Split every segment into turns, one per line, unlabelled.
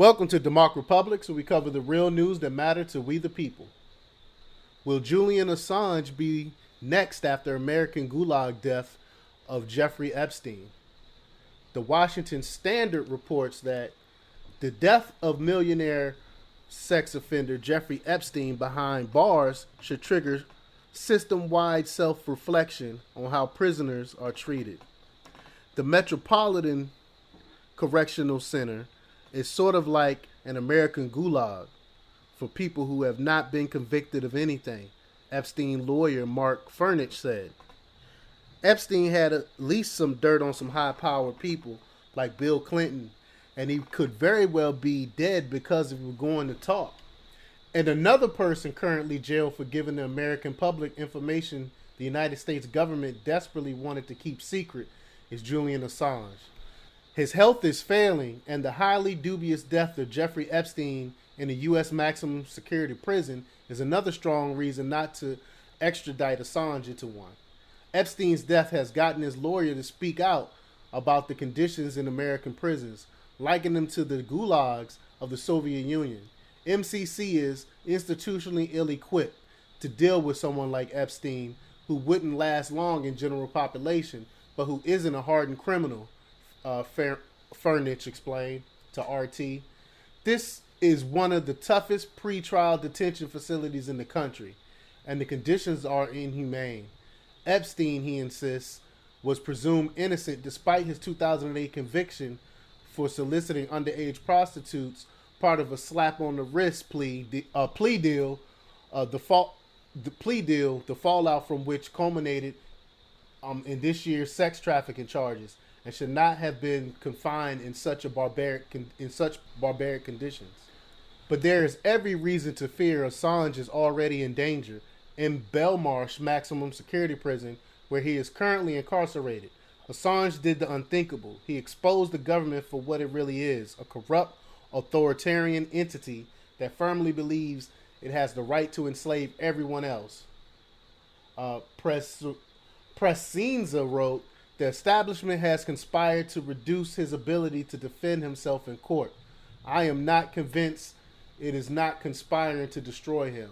Welcome to DEMOCREPUBLIX, where we cover the real news that matter to we the people. Will Julian Assange be next after American Gulag death of Jeffrey Epstein? The Washington Standard reports that the death of millionaire sex offender Jeffrey Epstein behind bars should trigger system-wide self-reflection on how prisoners are treated. The Metropolitan Correctional Center is sort of like an American gulag for people who have not been convicted of anything, Epstein lawyer Mark Furnich said. Epstein had at least some dirt on some high-powered people like Bill Clinton, and he could very well be dead because he was going to talk. And another person currently jailed for giving the American public information the United States government desperately wanted to keep secret is Julian Assange. His health is failing, and the highly dubious death of Jeffrey Epstein in a U.S. maximum security prison is another strong reason not to extradite Assange into one. Epstein's death has gotten his lawyer to speak out about the conditions in American prisons, likening them to the gulags of the Soviet Union. MCC is institutionally ill-equipped to deal with someone like Epstein, who wouldn't last long in general population, but who isn't a hardened criminal. Furnich explained to RT. This is one of the toughest pre-trial detention facilities in the country, and the conditions are inhumane. Epstein, he insists, was presumed innocent despite his 2008 conviction for soliciting underage prostitutes, part of a slap-on-the-wrist plea deal, the fallout from which culminated in this year's sex trafficking charges, and should not have been confined in such barbaric conditions. But there is every reason to fear Assange is already in danger in Belmarsh maximum security prison, where he is currently incarcerated. Assange did the unthinkable. He exposed the government for what it really is, a corrupt, authoritarian entity that firmly believes it has the right to enslave everyone else. Pressinza wrote, the establishment has conspired to reduce his ability to defend himself in court. I am not convinced it is not conspiring to destroy him.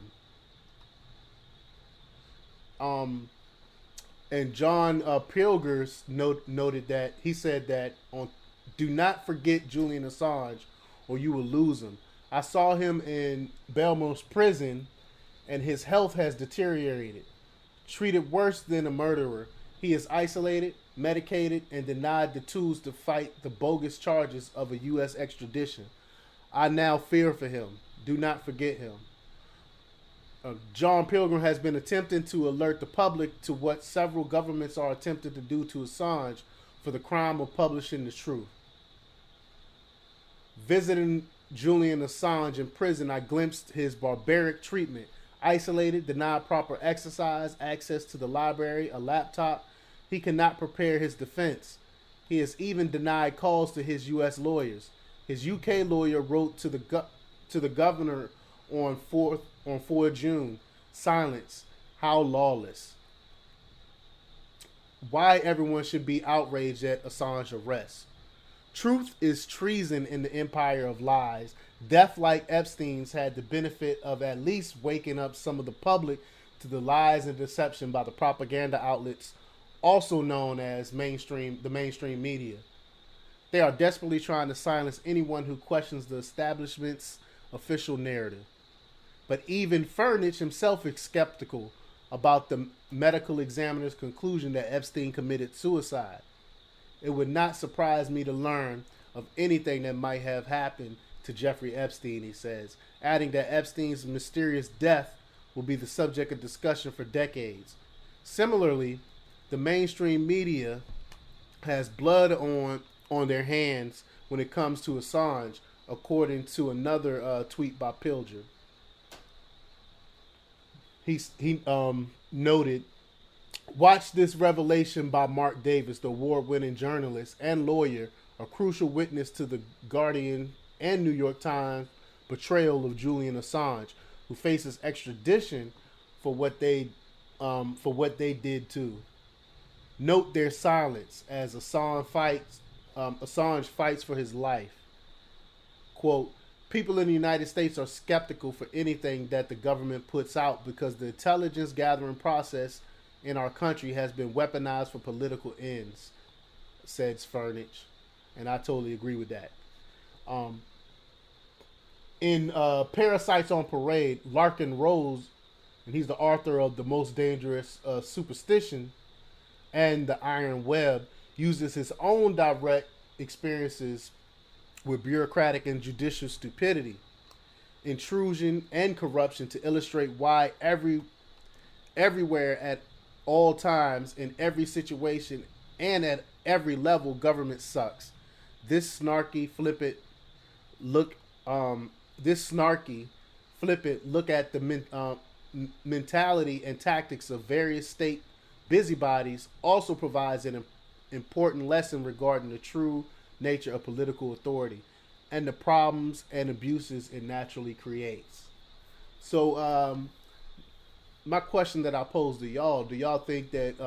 And John Pilgers noted that he said that do not forget Julian Assange or you will lose him. I saw him in Belmarsh prison and his health has deteriorated. Treated worse than a murderer. He is isolated, medicated, and denied the tools to fight the bogus charges of a U.S. extradition. I now fear for him. Do not forget him. John Pilgrim has been attempting to alert the public to what several governments are attempting to do to Assange for the crime of publishing the truth. Visiting Julian Assange in prison, I glimpsed his barbaric treatment. Isolated, denied proper exercise, access to the library, a laptop. He cannot prepare his defense. He is even denied calls to his U.S. lawyers. His UK lawyer wrote to the governor on 4 June, silence, how lawless. Why everyone should be outraged at Assange's arrest. Truth is treason in the empire of lies. Death like Epstein's had the benefit of at least waking up some of the public to the lies and deception by the propaganda outlets, also known as the mainstream media. They are desperately trying to silence anyone who questions the establishment's official narrative. But even Furnich himself is skeptical about the medical examiner's conclusion that Epstein committed suicide. It would not surprise me to learn of anything that might have happened to Jeffrey Epstein, he says, adding that Epstein's mysterious death will be the subject of discussion for decades. Similarly, the mainstream media has blood on their hands when it comes to Assange, according to another tweet by Pilger. He noted, watch this revelation by Mark Davis, the award-winning journalist and lawyer, a crucial witness to the Guardian and New York Times betrayal of Julian Assange, who faces extradition for what they did too. Note their silence as Assange fights for his life. Quote, people in the United States are skeptical for anything that the government puts out because the intelligence gathering process in our country has been weaponized for political ends, said Furnich. And I totally agree with that. In Parasites on Parade, Larkin Rose, and he's the author of The Most Dangerous Superstition and The Iron Web, uses his own direct experiences with bureaucratic and judicial stupidity, intrusion, and corruption to illustrate why everywhere at all times, in every situation, and at every level, government sucks. This snarky, flippant look at the mentality and tactics of various state busybodies also provides an important lesson regarding the true nature of political authority and the problems and abuses it naturally creates. So, my question that I pose to y'all: do y'all think that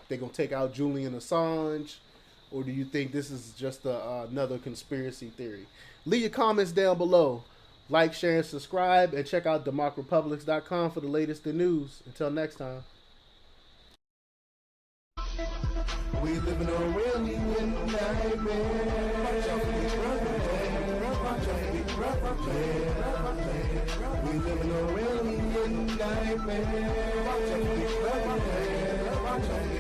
they're gonna take out Julian Assange, or do you think this is just another conspiracy theory? Leave your comments down below. Like, share, and subscribe, and check out DEMOCREPUBLIX.com for the latest in news. Until next time. We live in a really nightmare. We live in a really nightmare.